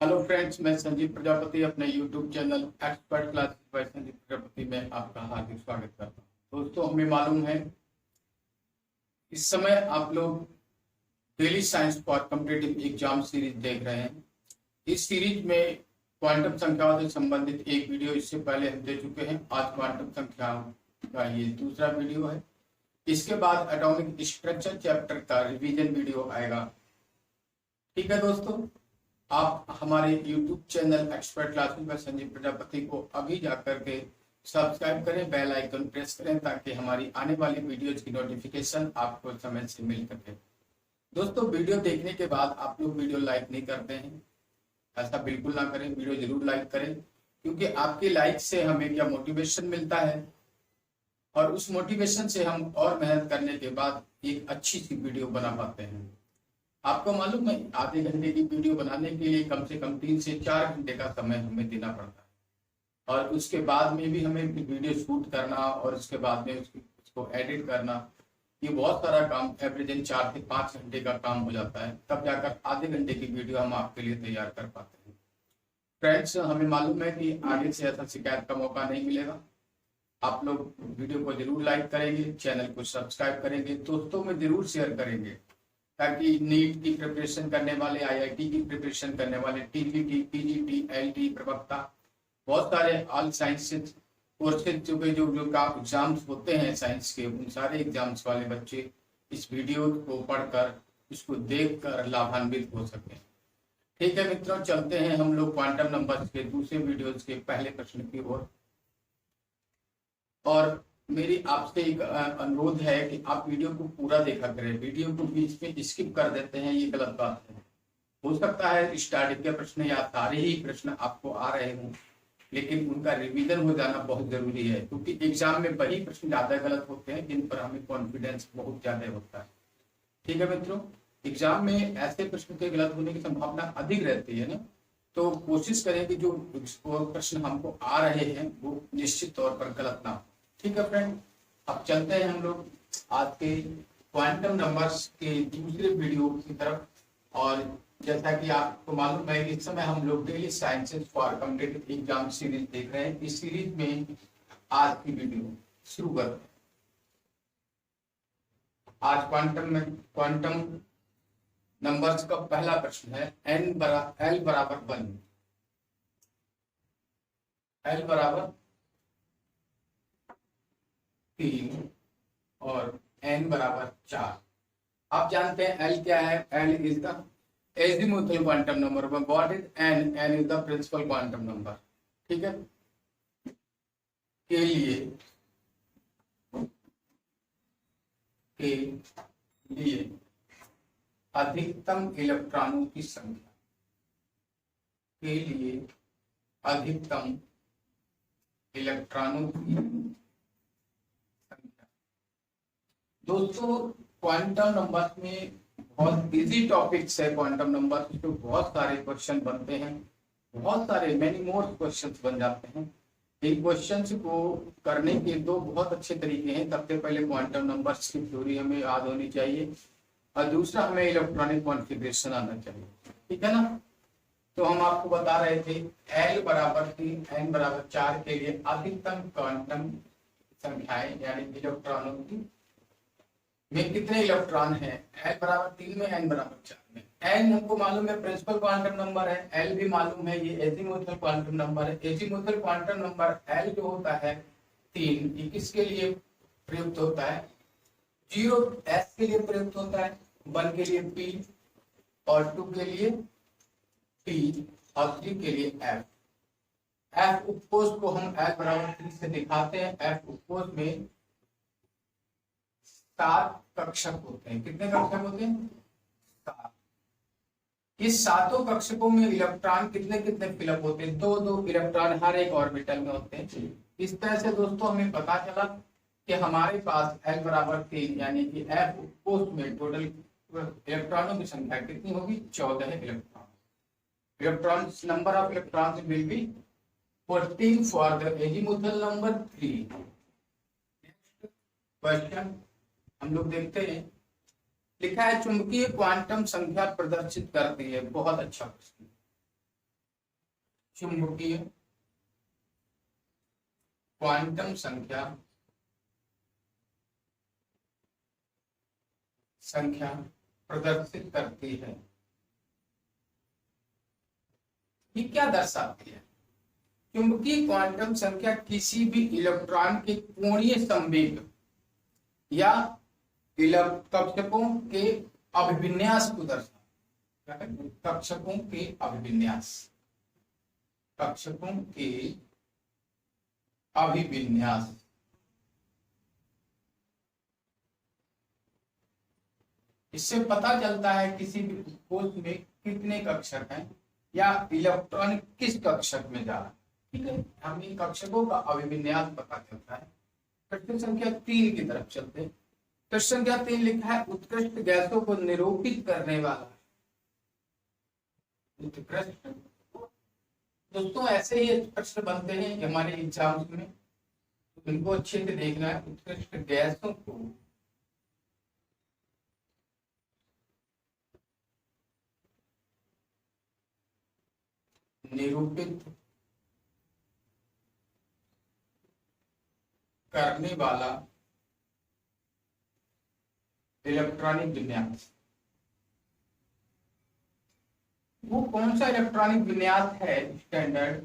Hello friends, मैं संजीव प्रजापति अपने YouTube channel expert classes bye Sanjeev Prajapati में आपका हार्दिक स्वागत करता हूं। दोस्तों, हमें मालूम है इस समय आप लोग daily science for competitive exam series देख रहे हैं। इस सीरीज में क्वांटम संख्याओं से संबंधित एक वीडियो इससे पहले हम दे चुके हैं। आज क्वांटम संख्याओं का ये दूसरा वीडियो है। इसके बाद एटॉमिक स्ट्रक्चर चैप्टर का रिवीजन वीडियो आएगा। ठीक है दोस्तों, आप हमारे YouTube चैनल एक्सपर्ट क्लासेस में संजीव प्रजापति को अभी जाकर के सब्सक्राइब करें, बेल आइकन प्रेस करें ताकि हमारी आने वाली वीडियोज की नोटिफिकेशन आपको समय से मिल सके। दोस्तों, वीडियो देखने के बाद आप लोग वीडियो लाइक नहीं करते हैं, ऐसा बिल्कुल ना करें। वीडियो जरूर लाइक करें, क्योंकि आपके लाइक से हमें क्या मोटिवेशन मिलता है और उस मोटिवेशन से हम और मेहनत करने के बाद एक अच्छी सी वीडियो बना पाते हैं। आपको मालूम है, आधे घंटे की वीडियो बनाने के लिए कम से कम 3 से 4 घंटे का समय हमें देना पड़ता है और उसके बाद में भी हमें वीडियो शूट करना और उसके बाद में उसको एडिट करना, ये बहुत सारा काम एवरेजन 4 से 5 घंटे का काम हो जाता है। तब जाकर आधे घंटे की वीडियो हम आपके लिए तैयार कर पाते हैं। फ्रेंड्स, हमें मालूम है कि आगे से ऐसा शिकायत का मौका नहीं मिलेगा। आप लोग वीडियो को जरूर लाइक करेंगे, चैनल को सब्सक्राइब करेंगे, दोस्तों में जरूर शेयर करेंगे ताकि नीट की प्रिपरेशन करने वाले, आईआईटी की प्रिपरेशन करने वाले, टीजीटी, पीजीटी, एलटी, प्रवक्ता, बहुत सारे ऑल साइंसेज कोर्सेज जो एग्जाम्स होते हैं साइंस के, उन सारे एग्जाम्स वाले बच्चे इस वीडियो को पढ़कर, इसको देखकर लाभान्वित हो सके। ठीक है मित्रों, चलते हैं हम लोग क्वांटम नंबर्स के दूसरे वीडियोज के पहले प्रश्न की ओर। और मेरी आपसे एक अनुरोध है कि आप वीडियो को पूरा देखा करें। वीडियो को बीच में स्किप कर देते हैं, ये गलत बात है। हो सकता है स्टार्टिंग के प्रश्न या सारे ही प्रश्न आपको आ रहे हों, लेकिन उनका रिवीजन हो जाना बहुत जरूरी है, क्योंकि एग्जाम में वही प्रश्न ज्यादा गलत होते हैं जिन पर हमें कॉन्फिडेंस बहुत ज्यादा होता है। ठीक है मित्रों, एग्जाम में ऐसे प्रश्न के गलत होने की संभावना अधिक रहती है ना, तो कोशिश करें कि जो प्रश्न हमको आ रहे हैं वो निश्चित तौर पर गलत ना हो। ठीक है फ्रेंड, अब चलते हैं हम लोग आज के क्वांटम नंबर्स के दूसरे वीडियो की तरफ। और जैसा कि आपको मालूम है कि इस समय हम लोग daily sciences for competitive exam series देख रहे हैं। इस सीरीज में आज की वीडियो शुरू करते हैं। आज क्वांटम नंबर्स का पहला प्रश्न है एल बराबर 1, एल बराबर 3 और n बराबर 4। आप जानते हैं एल क्या है? L is the azimuthal quantum number. What is n? N is the principal quantum number. ठीक है, के लिए अधिकतम इलेक्ट्रॉनों की संख्या, के लिए अधिकतम इलेक्ट्रॉनों की संख्या। दोस्तों, क्वांटम नंबर्स में बहुत इजी टॉपिक्स है। क्वांटम नंबर्स पे बहुत सारे क्वेश्चन बनते हैं, बहुत सारे मेनी मोर क्वेश्चंस बन जाते हैं। इन क्वेश्चंस को करने के दो बहुत अच्छे तरीके हैं। सबसे पहले क्वांटम नंबर्स की थ्योरी हमें याद होनी चाहिए और दूसरा हमें इलेक्ट्रॉनिक कॉन्फ़िगरेशन आना चाहिए। ठीक है ना? तो हम आपको बता रहे थे एल बराबर 3, एन बराबर 4 के लिए अधिकतम क्वांटम संख्याएं यानी इलेक्ट्रॉनों की में कितने इलेक्ट्रॉन हैं? एल बराबर 3 में, एन बराबर 4 में। एन हमको मालूम है प्रिंसिपल क्वांटम नंबर है, एल भी मालूम है ये एजीमुथल क्वांटम नंबर है। एजीमुथल क्वांटम नंबर एल जो होता है 3, ये किसके लिए प्रयुक्त होता है? 0 एस के लिए प्रयुक्त होता है, 1 के लिए पी और 2 के लिए टी और 3 के लिए एफ। एफ उपकोष को हम एल बराबर 3 से दिखाते हैं। एफ उपकोष में 7 कक्षक होते हैं। कितने कक्षक होते हैं? 7। इस 7 कक्षकों में इलेक्ट्रॉन कितने कितने फिलअप होते हैं? 2-2 इलेक्ट्रॉन हर एक ऑर्बिटल में होते हैं। इस तरह से दोस्तों हमें पता चला कि हमारे पास एल बराबर 3 यानी कि एफ उपकोष में टोटल इलेक्ट्रॉनों की संख्या कितनी होगी? 14 electron. Electrons number of electrons will be 14 for the azimuthal number 3। Question हम लोग देखते हैं। लिखा है चुंबकीय क्वांटम संख्या प्रदर्शित करती है। बहुत अच्छा प्रश्न। चुंबकीय क्वांटम संख्या प्रदर्शित करती है। ये क्या दर्शाती है? चुंबकीय क्वांटम संख्या किसी भी इलेक्ट्रॉन के कोणीय संवेग या कक्षकों के अभिविन्यास को दर्शाता है। कक्षकों के अभिविन्यास, कक्षकों के अभिविन्यास। इससे पता चलता है किसी भी कोश में कितने कक्षक हैं या इलेक्ट्रॉन किस कक्षक में जा रहा है। ठीक है, हमें कक्षकों का अभिविन्यास पता चलता है। प्रश्न संख्या 3 की तरफ चलते हैं। प्रश्न संख्या 3 लिखा है उत्कृष्ट गैसों को निरूपित करने वाला। उत्कृष्ट, दोस्तों ऐसे ही प्रश्न बनते हैं हमारे एग्जाम्स में, तो इनको अच्छे से देखना है। उत्कृष्ट गैसों को निरूपित करने वाला इलेक्ट्रॉनिक विन्यास। वो कौन सा इलेक्ट्रॉनिक विन्यास है स्टैंडर्ड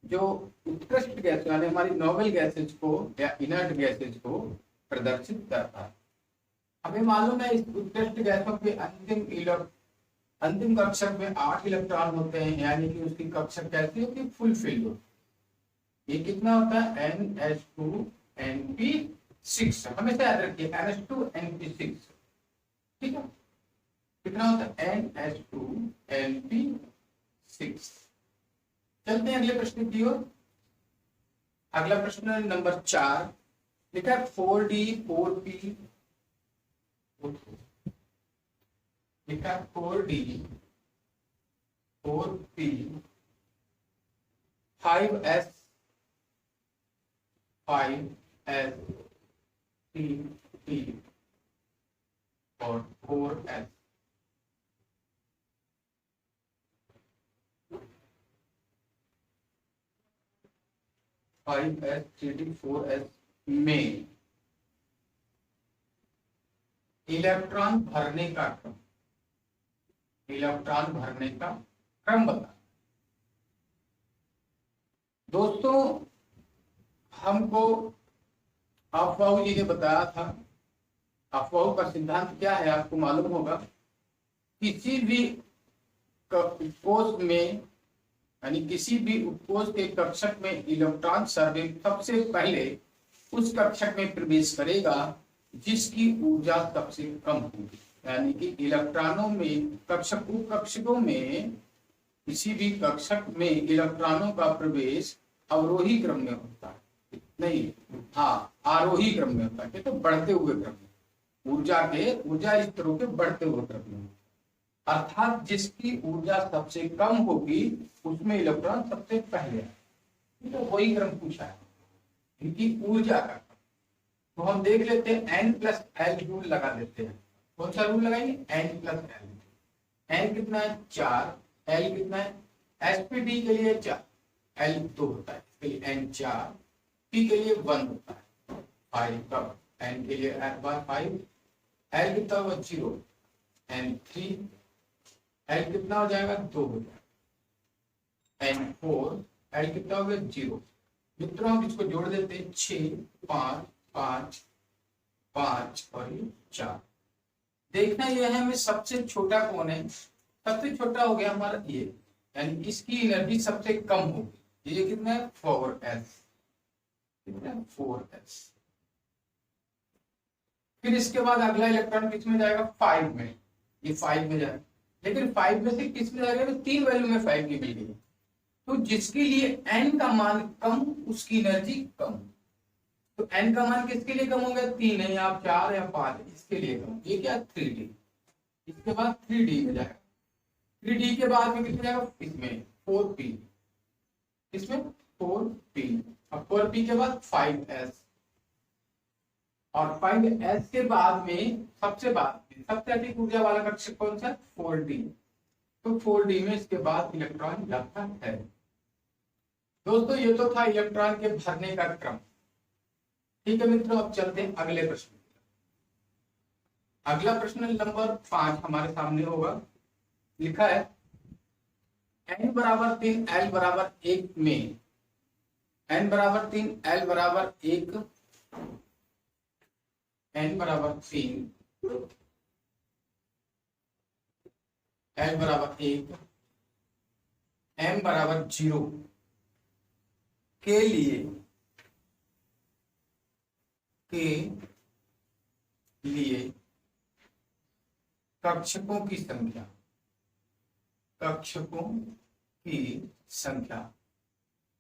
जो उत्कृष्ट गैस यानी हमारी नोबल गैसेज को या इनर्ट गैसेज को प्रदर्शित करता है। हमें मालूम है इस उत्कृष्ट गैसों के अंतिम कक्षक में 8 इलेक्ट्रॉन होते हैं, यानी कि उसकी कक्षक कैसी होती है? फुल फिल्ड होती। ये कितना होता है? NH2NP6। हमेशा याद रखिए NH2NP6। ठीक है, कितना होता है? NH2NP6। चलते हैं अगले प्रश्न की ओर। अगला प्रश्न नंबर 4 लिखा है 4D 4P लिखा 4D 4P 5S 5S 3P और 4S। Five S 3D 4S में इलेक्ट्रॉन भरने का क्रम, इलेक्ट्रॉन भरने का क्रम बता। दोस्तों हमको अफवाह जी ने बताया था, अफवाह का सिद्धांत क्या है आपको मालूम होगा। किसी भी कोश में यानी किसी भी उपकोश के कक्षक में इलेक्ट्रॉन सबसे पहले उस कक्षक में प्रवेश करेगा जिसकी ऊर्जा सबसे कम होगी। यानी कि इलेक्ट्रॉनों में कक्षकों में किसी भी कक्षक में इलेक्ट्रॉनों का प्रवेश अवरोही क्रम में होता है, नहीं हाँ आरोही क्रम में होता है, तो बढ़ते हुए क्रम में, ऊर्जा स्तरों के बढ़ते हुए क्रम में। अर्थात जिसकी ऊर्जा सबसे कम होगी उसमें इलेक्ट्रॉन सबसे पहले आए। तो वही क्रम पूछा है इनकी ऊर्जा का। तो हम देख लेते हैं N+L रूल लगा देते हैं। कौन सा रूल लगाएंगे? N+L। N कितना है? 4। L कितना है? sp_d के लिए 4, L 2 होता है, इसके लिए N 4, P के लिए 1 होता है, 5 कब N के लिए 5, L कितना होगा? 0, N 3, L कितना हो जाएगा? 2 हो जाएगा, N 4, L कितना हो गया? 0। मित्रों हम इसको जोड़ देते हैं 6, 5, 5, 5 और 4। देखना यह है हमें सबसे छोटा कौन है? सबसे छोटा हो गया हमारा ये, यानी इसकी एनर्जी सबसे कम होगी। ये कितना है? 4s, कितना है? 4s। फिर इसके बाद अगला इलेक्ट्रॉन किस में जाएगा? 5 में। ये 5 में जाएगा, लेकिन 5 में से किस में जाएगा? तो 3 वैल्यू में 5 की मिल गई, तो जिसके लिए n का मान कम उसकी एनर्जी कम। तो n का मान किसके लिए कम हो गया? 3 है या 4 या 5, इसके लिए कम। ये क्या? 3D। इसके बाद 3D में जाएगा, 3D के बाद में कितने जाएगा? इसमें 4P, इसमें 4P और 4P के बाद 5S और 5S के बाद में सबसे अधिक ऊर्जा वाला कक्षक कौन सा? 4D। तो 4D में इसके बाद इलेक्ट्रॉन जाता है। दोस्तों ये तो था इलेक्ट्रॉन के भरने का क्रम। ठीक है मित्रों, अब चलते हैं अगले प्रश्न। अगला प्रश्न नंबर 5 हमारे सामने होगा। लिखा है n बराबर 3 l बराबर 1 में n बराबर 3 l बराबर 1 n बराबर 3 l बराबर 1 m बराबर 0 के लिए कक्षकों की संख्या।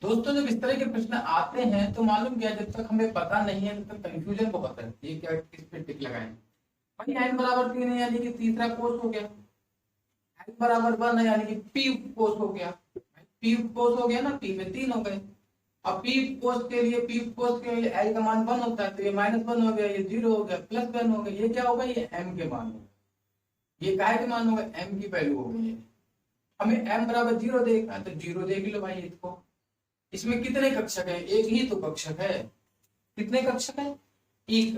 दोस्तों जब इस तरह के प्रश्न आते हैं तो मालूम क्या, जब तक हमें पता नहीं है तब तक कंफ्यूजन बहुत है। ये क्या, किस पे टिक लगाएं भाई। n बराबर 3 है यानी कि तीसरा कोष हो गया, n बराबर 1 है यानी कि p उपकोष हो गया। p उपकोष हो गया ना, p में 3 हो गए। अब p उपकोष के लिए l का मान 1 होता है, तो ये -1 हो गया, ये 0 हो गया, +1 हो गया। ये क्या होगा, ये m के मान होगा। ये काय के मान होगा, m की वैल्यू हो गई है। हमें m बराबर 0 देखना है तो 0 देख लो भाई इसको। इसमें कितने कक्षक है, एक ही तो कक्षक है। कितने कक्षक है, एक।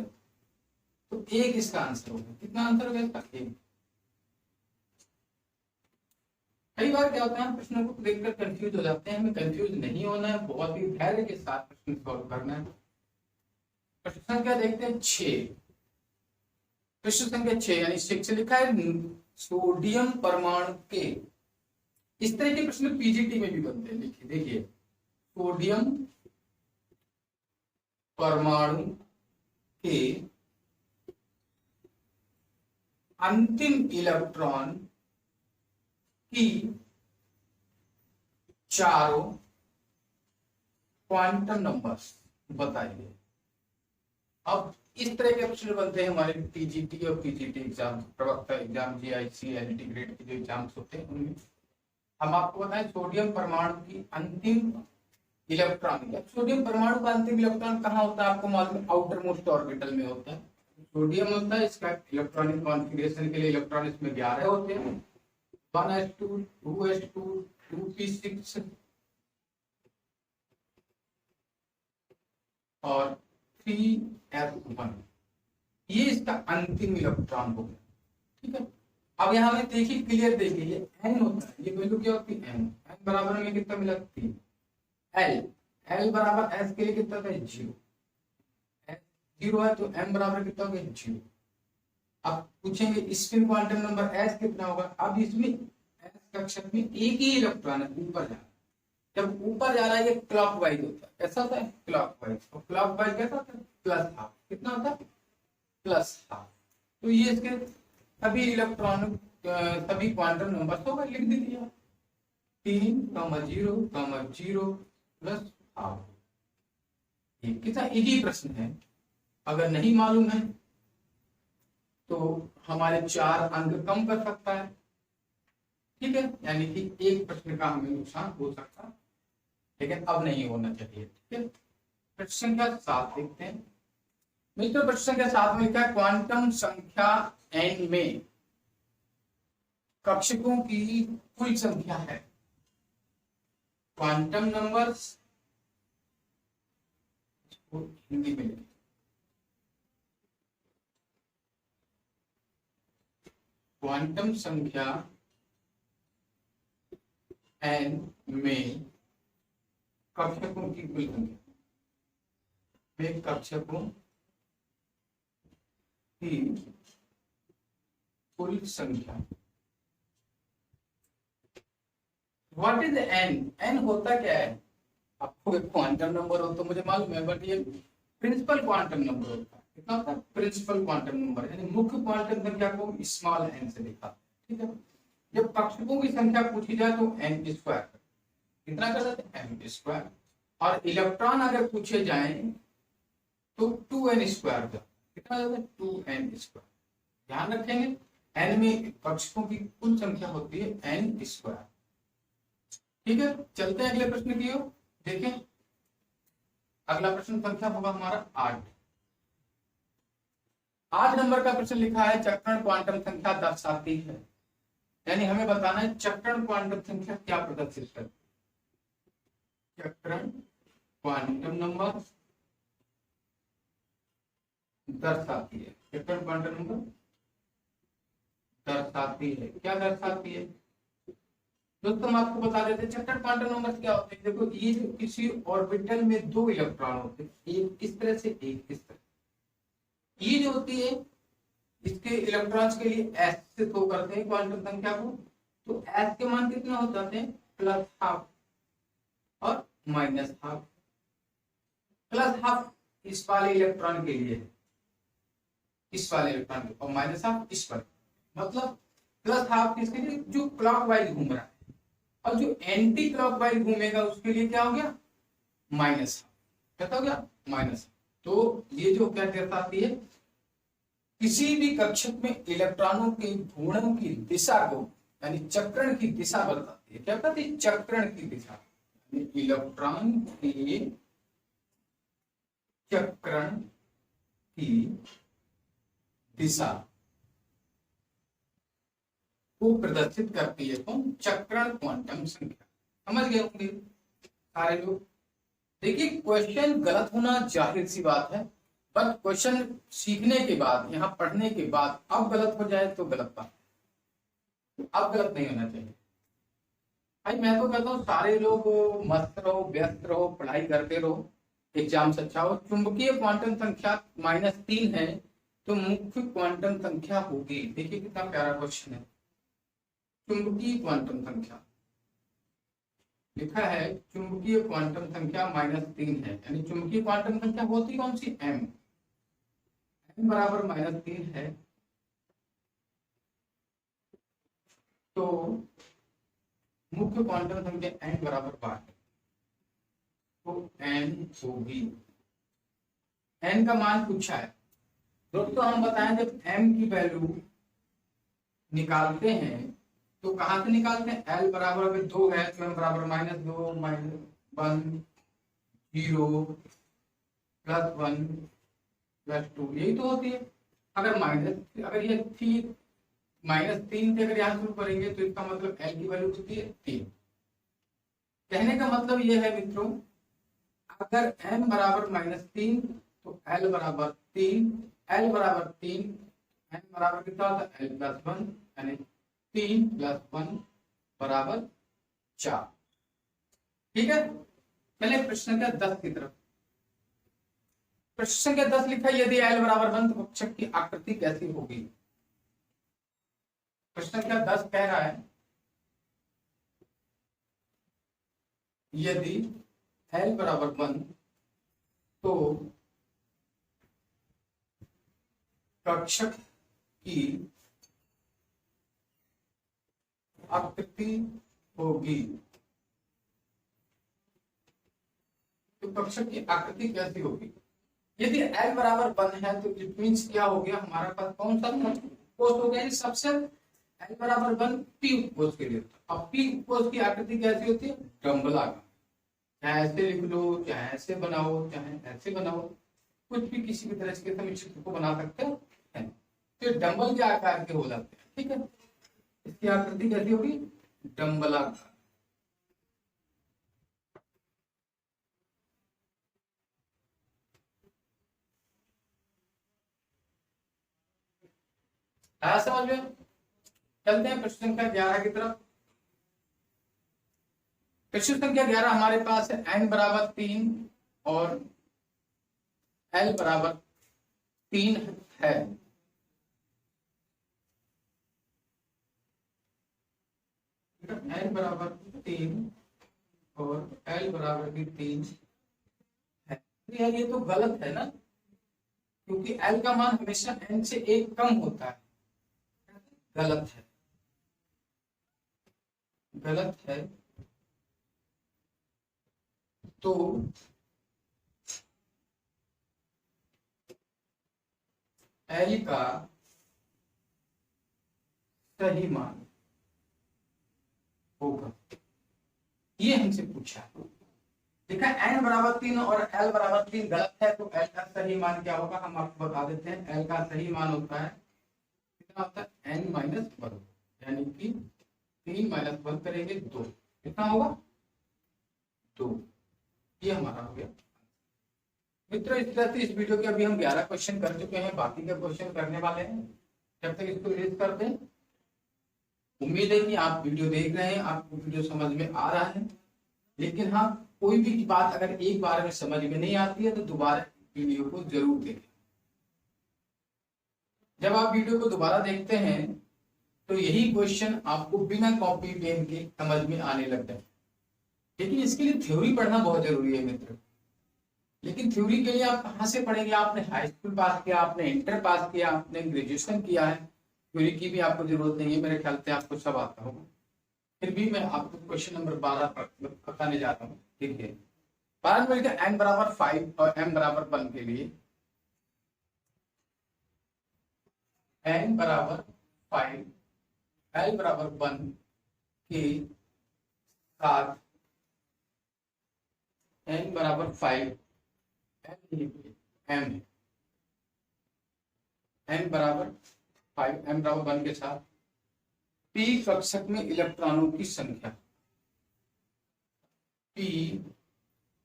तो एक इसका आंसर होगा। कितना आंसर होगा इसका, एक। कई बार क्या होता है, हम प्रश्नों को देखकर कंफ्यूज हो जाते हैं। हमें कंफ्यूज नहीं होना है, बहुत ही धैर्य के साथ प्रश्न सॉल्व करना है। प्रश्न संख्या देखते हैं 6। प्रश्न संख्या 6 यानी 6 लिखा है सोडियम परमाणु के। इस तरह के प्रश्न पीजीटी में भी बनते हैं। लिखिए देखिए, सोडियम परमाणु के अंतिम इलेक्ट्रॉन की चारों क्वांटम नंबर्स बताइए। अब इस तरह के प्रश्न बनते हैं हमारे टीजीटी और पीजीटी एग्जाम, प्रवक्ता एग्जाम, जीआईसी, एलटी ग्रेड के जो एग्जाम्स होते हैं उनमें। हम आपको बताएं सोडियम परमाणु की अंतिम इलेक्ट्रॉन। सोडियम परमाणु का अंतिम इलेक्ट्रॉन कहाँ होता है आपको मालूम है, आउटर मोस्ट ऑर्बिटल में होता है। सोडियम होता है, इसका इलेक्ट्रॉनिक कॉन्फ़िगरेशन के लिए इलेक्ट्रॉन इसमें 11 होते हैं, 1s2 2s2 2p6 और 3s1। ये इसका अंतिम इलेक्ट्रॉन हो गया। ठीक है, अब यहाँ में देखिए, क्लियर देखिए, ये n होता है, ये वैल्यू क्या होती है, n बराबर में कितना मिला, 3। l बराबर s के लिए कितना था, 0। s 0 है तो m बराबर कितना हो गया, 0। अब पूछेंगे स्पिन क्वांटम नंबर s कितना होगा। अब इसमें s कक्षक में एक ही इलेक्ट्रॉन है, ऊपर जा रहा है। जब ऊपर जा रहा है ये क्लॉकवाइज होता है। कैसा होता है, क्लॉकवाइज। और क्लॉकवाइज कैसा होता है, +½ कितना होता है, +½ तो ये इसके सभी इलेक्ट्रॉन सभी क्वांटम नंबर होगा, लिख दीजिए 3, 0, 0 +½ ये कितना इजी प्रश्न है। अगर नहीं मालूम है तो हमारे 4 अंक कम कर सकता है। ठीक है, यानी कि एक प्रश्न का हमें नुकसान हो सकता है, लेकिन अब नहीं होना चाहिए। ठीक है, प्रश्न संख्या 7 देखते हैं मित्रों। प्रश्न संख्या 7 में क्या, क्वांटम संख्या n में कक्षकों की कुल संख्या है। क्वांटम नंबर्स हिंदी में लिखिए, क्वांटम संख्या n में कक्षकों की कुल संख्या, में कक्षकों की कुल संख्या। What is n? n होता क्या है, आपको एक क्वांटम नंबर हो तो मुझे मालूम है, बट ये प्रिंसिपल क्वांटम नंबर होता है। कितना होता है, प्रिंसिपल क्वांटम नंबर, यानी मुख्य क्वांटम संख्या को स्मॉल n से लिखा। ठीक है, जब कक्षकों की संख्या पूछी जाए तो n², कितना कर देते हैं, m²। और इलेक्ट्रॉन अगर पूछे जाए तो 2n² का, कितना होता है, 2n²। ध्यान रखेंगे n में कक्षकों की कुल संख्या होती है n²। ठीक है, चलते हैं अगले प्रश्न की ओर। देखें, अगला प्रश्न संख्या होगा हमारा 8। 8 नंबर का प्रश्न लिखा है, चक्रण क्वांटम संख्या दर्शाती है। यानी हमें बताना है चक्रण क्वांटम संख्या क्या प्रदर्शित करती है। चक्रण क्वांटम नंबर दर्शाती है। चक्रण क्वांटम नंबर दर्शाती है। क्या दर्शाती है दोस्तों, हम आपको बता देते हैं चक्कर क्वांटम नंबर क्या होते हैं। देखो, ये जो किसी ऑर्बिटल में दो इलेक्ट्रॉन होते हैं, एक इस तरह से एक इस तरह, ये जो होती है इसके इलेक्ट्रॉन्स के लिए एस से थ्रो करते हैं क्वांटम संख्या को। तो एस के मान कितने हो जाते हैं, प्लस हाफ और माइनस हाफ। प्लस हाफ इस वाले इलेक्ट्रॉन के लिए है, इस वाले इलेक्ट्रॉन के, और माइनस हाफ इस पर। मतलब प्लस हाफ किसके लिए, जो क्लॉकवाइज घूम रहा है, और जो एंटी क्लॉकवाइज घूमेगा उसके लिए क्या हो गया, माइनस हाफ। क्या हो गया, माइनस हाफ। तो ये जो क्या दर्शाती है, किसी भी कक्षक में इलेक्ट्रॉनों के घूर्णन की दिशा को, यानी चक्रण की दिशा बताती है। क्या बताती है, चक्रण की दिशा, इलेक्ट्रॉन के चक्रण की दिशा को प्रदर्शित करती है कौन, चक्रण क्वांटम संख्या। समझ गए होंगे सारे लोग। देखिए, क्वेश्चन गलत होना जाहिर सी बात है, बट क्वेश्चन सीखने के बाद, यहाँ पढ़ने के बाद अब गलत हो जाए तो गलत बात, अब गलत नहीं होना चाहिए। भाई मैं तो कहता हूँ सारे लोग मस्त रहो, व्यस्त रहो, पढ़ाई करते रहो, एग्जाम से अच्छा हो। चुंबकीय क्वांटम संख्या -3 है तो मुख्य क्वांटम संख्या होगी। देखिए कितना प्यारा क्वेश्चन है। चुंबकीय क्वांटम संख्या लिखा है, चुंबकीय क्वांटम संख्या -3 है, यानी चुंबकीय क्वांटम संख्या होती कौन सी, m। m बराबर -3 है तो मुख्य क्वांटम संख्या n बराबर 12, तो n होगी। n का मान पूछा है दोस्तों, हम बताएं जब m की वैल्यू निकालते हैं तो कहां से निकालते हैं, L बराबर में 2 है तो m बराबर -2 -1 0 +1 +2, यही तो होती है। अगर ये थी -3 से अगर यहाँ शुरू करेंगे तो इसका मतलब L की वैल्यू कितनी है, 3। कहने का मतलब ये है मित्रों, अगर m बराबर -3 तो L बराबर 3, L बराबर 3, n बराबर कितना होता है, L +1, यानी 3 + 1 बराबर 4। ठीक है, चलिए प्रश्न संख्या 10 की तरफ। प्रश्न संख्या 10 लिखा, यदि L बराबर 1 तो कक्षक की आकृति कैसी होगी। प्रश्न संख्या 10 कह रहा है, यदि L बराबर 1 तो कक्षक की आकृति होगी। तो कक्षक की आकृति कैसी होगी। यदि L बराबर 1 है तो इट मींस क्या हो गया, हमारे पास कौन सा उपकोष हो गया, सबसे L बराबर 1 P उपकोष के लिए। अब P उपकोष की आकृति कैसी होती है, डम्बलाकार। चाहे ऐसे लिख लो, चाहे ऐसे बनाओ, चाहे ऐसे बनाओ, कुछ भी किसी भी तरह के हम चित्र को बना सकते हैं। तो डंबल के आकार के हो जाते हैं। ठीक है, इसकी आकृति कैसी होगी, डम्बलाकार। आया समझ में। चलते हैं प्रश्न संख्या 11 की तरफ। प्रश्न संख्या 11 हमारे पास है, n बराबर 3 और L बराबर 3 है। n बराबर 3 और L बराबर भी 3 है। यार ये तो गलत है ना, क्योंकि L का मान हमेशा n से 1 कम होता है। गलत है, गलत है। तो L का सही मान होगा, ये हमसे पूछा। देखा, n बराबर 3 और L बराबर 3 गलत है, तो L का सही मान क्या होगा, हम आपको बता देते हैं। L का सही मान होता है, कितना होता है, n-1, यानी कि 3 - 1 करेंगे 2, कितना होगा, 2। ये हमारा हो गया। मित्रों इस तरह से इस वीडियो के अभी हम 11 क्वेश्चन कर चुके हैं, बाकी के क्वेश्चन करने वाले हैं। जब तक इसको रिलीज कर दें, उम्मीद है कि आप वीडियो देख रहे हैं, आपको वीडियो समझ में आ रहा है। लेकिन हाँ, कोई भी बात अगर एक बार में समझ में नहीं आती है तो दोबारा वीडियो को जरूर देखें। जब आप वीडियो को दोबारा देखते हैं तो यही क्वेश्चन आपको बिना कॉपी पेन के समझ में आने लग जाए। लेकिन इसके लिए थ्योरी पढ़ना बहुत जरूरी है मित्र। लेकिन थ्योरी के लिए आप कहाँ से पढ़ेंगे? आपने हाई स्कूल पास किया, आपने इंटर पास किया, आपने ग्रेजुएशन किया है, थ्योरी की भी आपको जरूरत नहीं है। मेरे ख्याल से आपको सब आता होगा। फिर भी मैं आपको क्वेश्चन नंबर 12 बताने जा रहा हूँ। ठीक है, 12 में n बराबर 5 और m बराबर 1 के लिए n बराबर 5 l बराबर 1 के साथ n बराबर 5 m n बराबर 5 m बराबर 1 के साथ p कक्षक में इलेक्ट्रॉनों की संख्या, p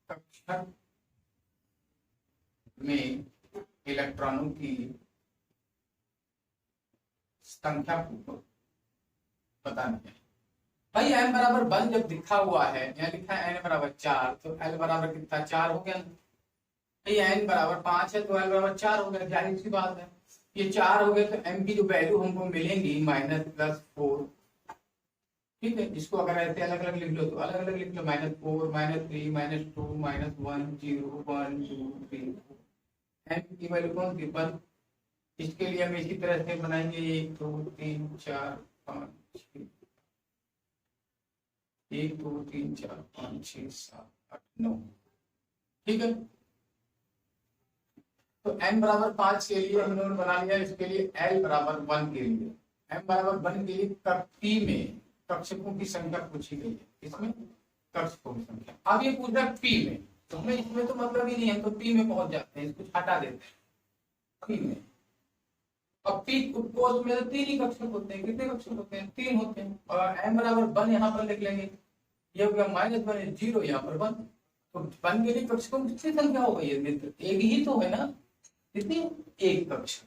कक्षक में इलेक्ट्रॉनों की संख्या को बतानी है। भाई m बराबर 1 जब लिखा हुआ है, यहाँ लिखा है n बराबर 4, तो l बराबर कितना 4 हो गया। भाई n बराबर 5 है तो l बराबर 4 हो गया, जाहिर सी बात है। ये 4 हो गए तो m की जो वैल्यू हमको मिलेंगी -+4। ठीक है, इसको अगर ऐसे अलग अलग लिख लो तो अलग अलग लिख लो, -4 -3 -2 -1 0 1 2 3 m की वैल्यू कौन सी 1। इसके लिए हम इसी तरह से बनाएंगे 1 2 3 4 5 6 1 2 3 4 5 6 7 8 9। ठीक है, तो n बराबर 5 के लिए हम लोगों ने बना लिया। इसके लिए l बराबर 1 के लिए, m बराबर 1 के लिए कक्षी में कक्षकों की संख्या पूछी गई है। इसमें कक्षकों की संख्या, अब ये पूछ रहा है p में, तो हमें इसमें तो मतलब ही नहीं है, तो p में पहुंच जाते हैं, इसको हटा देते हैं p में। अब p उपकोष में तो 3 ही कक्षक होते हैं। कितने कक्षक होते हैं? 3 होते हैं। और m बराबर 1 यहाँ पर लिख लेंगे, ये हो गया -1 0 यहाँ पर 1, तो 1 के लिए कक्षकों की कितनी संख्या हो गई है मित्र? एक ही तो है ना, कितनी? एक कक्षक।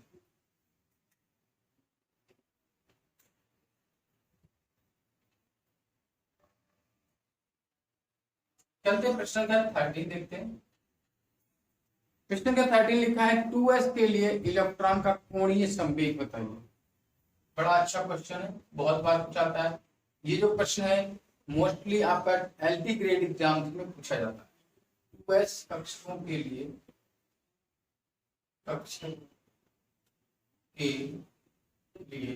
चलते हैं प्रश्न का 13 देखते हैं। प्रश्न का 13 लिखा है 2s के लिए इलेक्ट्रॉन का कोणीय संवेग बताइए। बड़ा अच्छा क्वेश्चन है, बहुत बार पूछा जाता है। ये जो प्रश्न है मोस्टली आपका एलटी ग्रेड एग्जाम में पूछा जाता है। 2s कक्षकों के लिए, कक्षक के लिए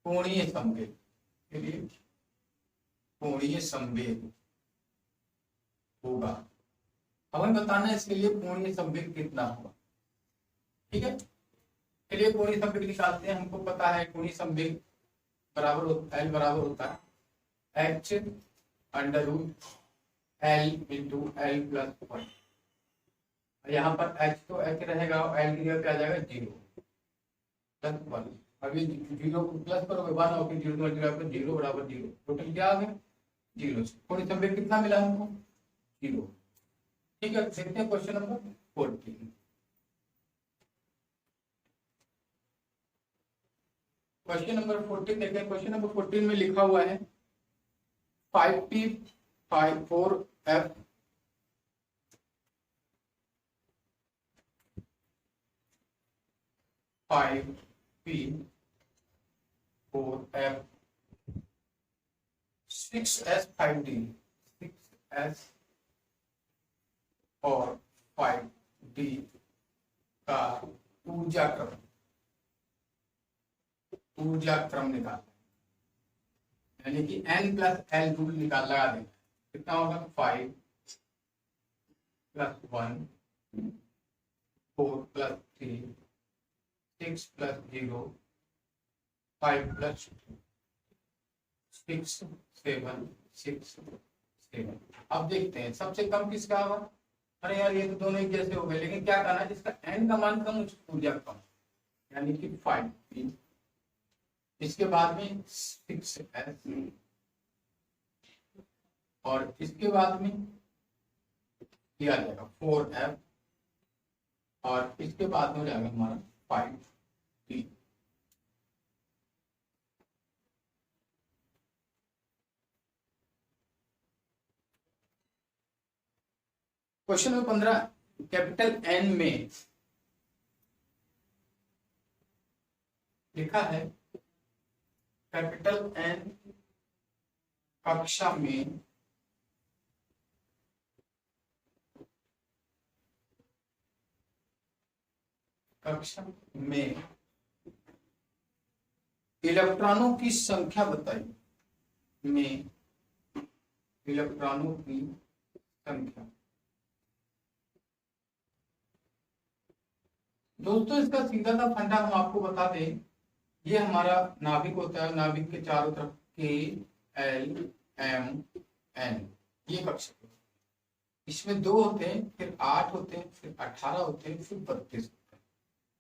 कोणीय संवेग के लिए कोणीय संवेग होगा। अब हमें बताना है इसके लिए कोणीय संवेग कितना होगा। ठीक है, चलिए कोणीय संवेग निकालते हैं। हमको पता है कोणीय संवेग बराबर L बराबर होता है h √L × L+1। यहाँ पर h तो h रहेगा और L की जगह पे आ जाएगा 0+1। अभी 0 को प्लस करोगे 1 और फिर 0 मल्टीप्लाई करो 0 बराबर 0, टोटल क्या आ गया 0। कोणीय संवेग कितना मिला हमको? 0। ठीक है, देखते हैं क्वेश्चन नंबर 14। क्वेश्चन नंबर 14 देखते हैं। क्वेश्चन नंबर 14 में लिखा हुआ है 5p 4f 5p 4f 6s 5d 6s और 5d का ऊर्जा क्रम निकालना, यानी कि n + l रूल लगा देना। कितना होगा? 5 + 1 4 + 3 6 + 0 5 + 2 6 7 6 7। अब देखते हैं सबसे कम किसका होगा। अरे यार ये तो दोनों एक जैसे हो गए, लेकिन क्या करना है जिसका n का मान कम उसकी ऊर्जा कम, यानी कि 5p। इसके बाद में 6s और इसके बाद में ये आ जाएगा 4f और इसके बाद में हो जाएगा हमारा 5p। Question number 15, capital N में लिखा है कैपिटल एन कक्षा में इलेक्ट्रॉनों की संख्या बताइए, में इलेक्ट्रॉनों की संख्या। दोस्तों इसका सीधा सा फंडा हम आपको बता दें, ये हमारा नाभिक होता है, नाभिक के चारों तरफ के एल एम एन, ये कक्षा, इसमें 2 होते हैं, फिर 8 होते हैं, फिर 18 होते हैं, फिर 32 होते हैं।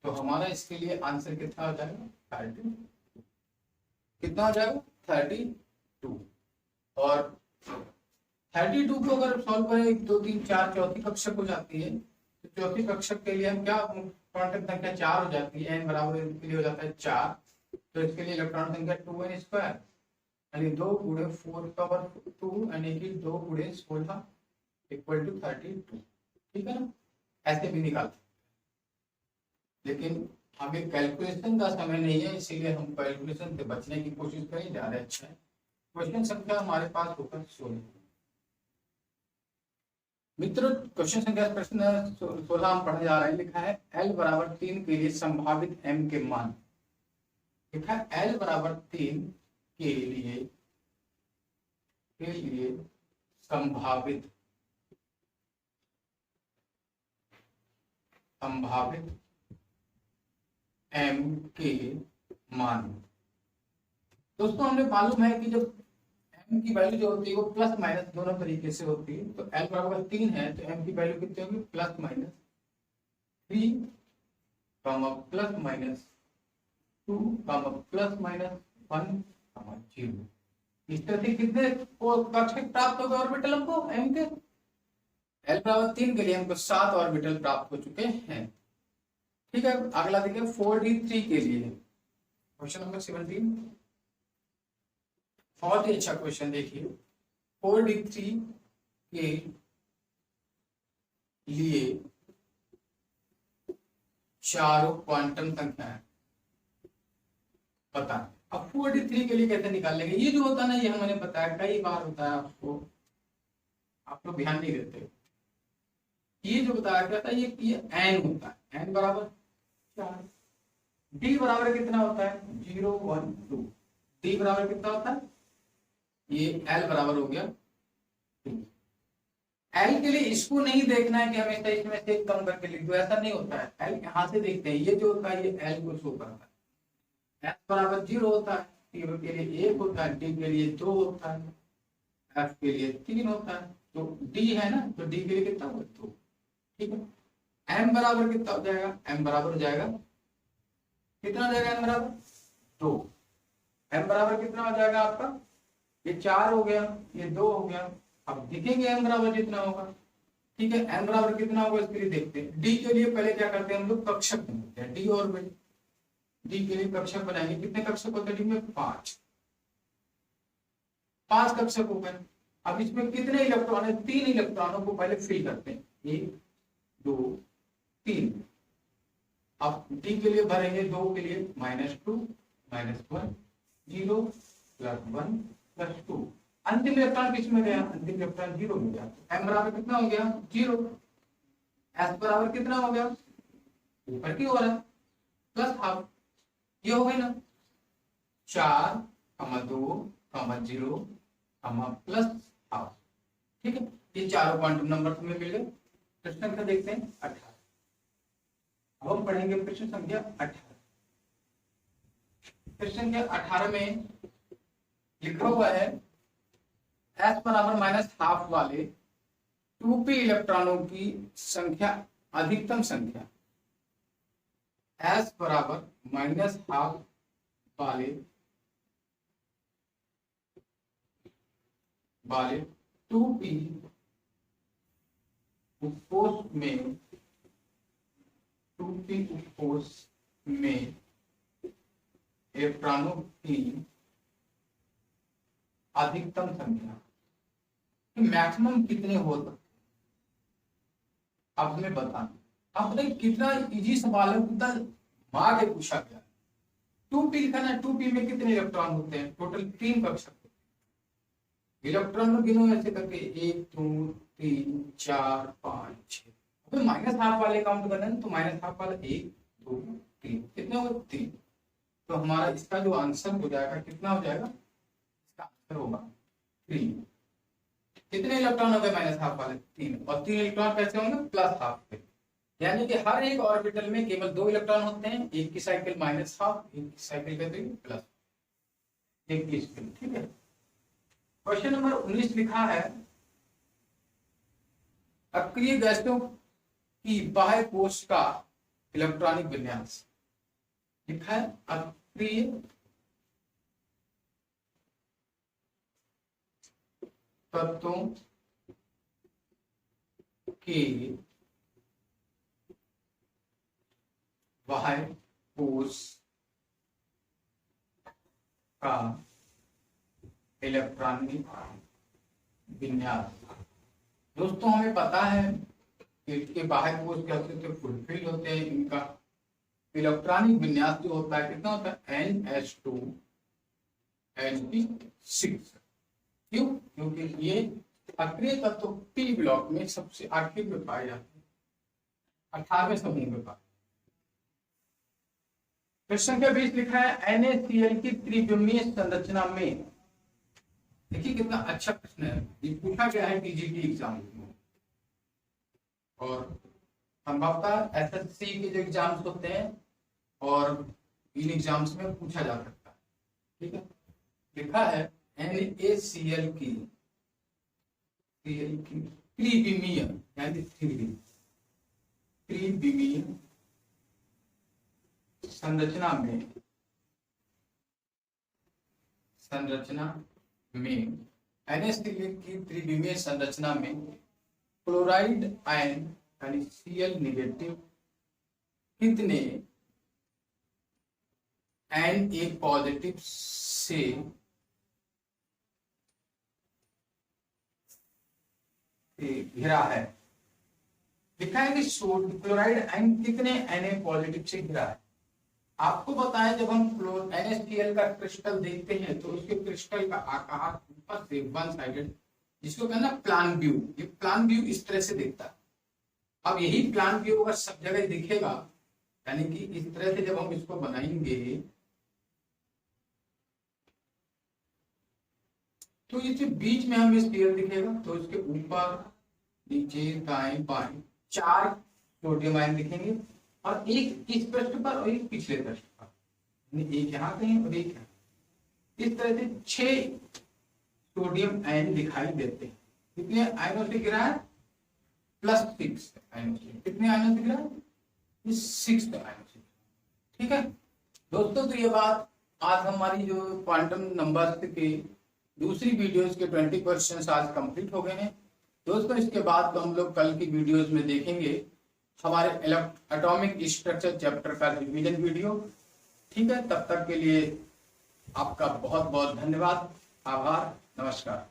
तो हमारा इसके लिए आंसर कितना हो जाएगा? 30। कितना हो जाएगा? 32। और 32 को अगर सॉल्व करें 1 2 3 4 चौथी कक्षक हो जाती है, तो चौथी कक्षक के लिए हम क्या क्वांटम संख्या 4 हो जाती है, n बराबर के लिए हो जाता है 4, तो इसके लिए इलेक्ट्रॉन संख्या 2n स्क्वायर यानी 2 गुणे 4 पावर 2 यानी कि 2 गुणे 16 इक्वल टू 32। ठीक है ना, ऐसे भी निकाल सकते हैं, लेकिन अभी कैलकुलेशन का समय नहीं है, इसीलिए हम कैलकुलेशन से बचने की कोशिश करें, ज्यादा अच्छा है। क्वेश्चन संख्या हमारे पास होगा 16। मित्रों क्वेश्चन संख्या प्रश्न 16 हम पढ़ने जा रहे हैं। लिखा है L बराबर 3 के लिए संभावित m के मान। लिखा है L बराबर 3 के लिए संभावित m के मान। दोस्तों हमें मालूम है कि जब m की वैल्यू जो होती है वो प्लस माइनस दोनों तरीके से होती है, तो L बराबर 3 है तो m की वैल्यू कितनी होगी? Plus minus 3 plus minus 2 plus minus 1 0। इस तरह से कितने कक्षक प्राप्त हो गए ऑर्बिटल हमको m के? L बराबर 3 के लिए हमको 7 ऑर्बिटल प्राप्त हो चुके हैं। ठीक है, अगला देखिए 4d3 के लिए क्वेश्चन नंबर 17। बहुत ही अच्छा क्वेश्चन देखिए, 4d3 के लिए चारों क्वांटम संख्याएं पता। अब 4d3 के लिए कैसे निकाल लेंगे? ये जो होता है ना, ये हमने बताया कई बार होता है, आपको आप लोग ध्यान नहीं देते। ये जो बताया गया था ये n होता है, n बराबर 4, d बराबर कितना होता है? 0 1 2, d बराबर कितना होता है? ये L बराबर हो गया 2। L के लिए इसको नहीं देखना है कि हमेशा इसमें से कम करके लिख दो, ऐसा नहीं होता है। L यहां से देखते हैं, ये जो होता है ये L को शो करता है। S बराबर 0 होता है, T के लिए 1 होता है, D के लिए 2 होता है, F के लिए 3 होता है, तो D है ना, तो D के लिए कितना होगा? 2। ठीक है, M बराबर कितना हो जाएगा? M बराबर हो जाएगा कितना हो जाएगा? M बराबर 2। M बराबर कितना हो जाएगा आपका? ये 4 हो गया, ये 2 हो गया। अब देखेंगे m बराबर कितना होगा। ठीक है, m बराबर कितना होगा इसके लिए देखते हैं। d के लिए पहले क्या करते हैं हम लोग? कक्षक बनाते हैं, d और d के लिए कक्षक बनाएंगे। कितने कक्षक होते हैं? d में 5 कक्षक हो गए। अब इसमें कितने इलेक्ट्रॉन है? 3 इलेक्ट्रॉनों को पहले फिल करते हैं, 1 2 3। अब d के लिए भरेंगे 2 के लिए -2 -1 0 +1 +2। अंतिम इलेक्ट्रॉन किस में गया? अंतिम इलेक्ट्रॉन 0 में गया। m बराबर कितना हो गया? 0। s बराबर कितना हो गया? ऊपर की ओर है, +12। ये हो गई ना 4 2 0 +12। ठीक है, ये चारों क्वांटम नंबर तुम्हें मिल गए। प्रश्न संख्या देखते हैं 18। अब हम पढ़ेंगे प्रश्न संख्या 18। प्रश्न संख्या 18 में लिखा हुआ है S बराबर -12 वाले 2p इलेक्ट्रॉनों की संख्या, अधिकतम संख्या। S बराबर -12 वाले 2p उपकोष में 2p उपकोष में इलेक्ट्रॉनों की अधिकतम संख्या मैक्सिमम कितने हो सकते हैं, अब हमें बताना। अब देखिए कितना इजी सवाल है, कितना मार के पूछा गया। 2p लिखा ना, 2p में कितने इलेक्ट्रॉन होते हैं, टोटल 3 कक्षक इलेक्ट्रॉन गिनो ऐसे करके 1 2 3 4 5 6। अबे माइनस हाफ वाले काउंट करना है तो माइनस हाफ वाला 1 2 3 कितने हो 3। तो हमारा इसका जो आंसर हो जाएगा कितना हो जाएगा, इसका आंसर होगा 3। कितने इलेक्ट्रॉन हो गए माइनस हाफ वाले 3, और 3 इलेक्ट्रॉन कैसे होंगे प्लस हाफ पे, यानी कि हर एक ऑर्बिटल में केवल 2 इलेक्ट्रॉन होते हैं, एक की साइकिल माइनस हाफ, एक की साइकिल कहते हैं प्लस, एक की स्पिन। ठीक है, क्वेश्चन नंबर 19 लिखा है अक्रिय गैसों की बाह्य कोश का इलेक्ट्रॉनिक विन्यास। लिखा है अक्रिय तत्वों के बाह्य कोश का इलेक्ट्रॉनिक विन्यास। दोस्तों हमें पता है कि इसके बाह्य कोश क्या होते हैं, फुलफिल होते हैं, इनका इलेक्ट्रॉनिक विन्यास जो होता है कितना होता है NH2 Sp6। क्यों, क्योंकि ये अक्रिय तत्व P ब्लॉक में सबसे आखिर में पाए जाते हैं, 18वें समूह में पाए। प्रश्न के बीच लिखा है NaCl की त्रिविमीय संरचना में। देखिए कितना अच्छा प्रश्न है, ये पूछा गया है टीजीटी एग्जाम में, और संभवतः एसएससी के जो एग्जाम्स होते हैं और इन एग्जाम्स में पूछा जा सकता है। ठीक है, लिखा है NaCl की त्रिविमीय यानी त्रिविमीय संरचना में NaCl की त्रिविमीय संरचना में क्लोराइड आयन यानी Cl नेगेटिव कितने Na पॉजिटिव से घिरा है। लिखा है कि क्लोराइड आयन कितने Na पॉजिटिव से घिरा है। आपको बताएं जब हम NaCl का क्रिस्टल देखते हैं तो उसके क्रिस्टल का आकार ऊपर से वन साइडेड, जिसको कहना प्लान व्यू, ये प्लान व्यू इस तरह से दिखता है। अब यही प्लान व्यू अगर सब जगह दिखेगा, यानी कि इस तरह से जब हम इसको बनाएंगे तो ये जो बीच में हमें स्फीयर दिखेगा, तो इसके ऊपर नीचे दाएं बाएं 4 सोडियम आयन दिखेंगे, और एक इस पृष्ठ पर और एक पिछले पृष्ठ पर, एक यहाँ कहीं और एक यहाँ। इस तरह से 6 सोडियम आयन दिखाई देते हैं। कितने आयनों से गिरा है, +6 आयनों से। कितने आयनों से गिरा है, 6 आयनों से। ठीक है दोस्तों, तो ये बात आज हमारी जो क्वांटम नंबर्स की दूसरी वीडियोस के 20 क्वेश्चंस आज कंप्लीट हो गए हैं। दोस्तों इसके बाद तो हम लोग कल की वीडियोस में देखेंगे हमारे एटॉमिक स्ट्रक्चर चैप्टर का रिवीजन वीडियो। ठीक है, तब तक के लिए आपका बहुत बहुत धन्यवाद, आभार, नमस्कार।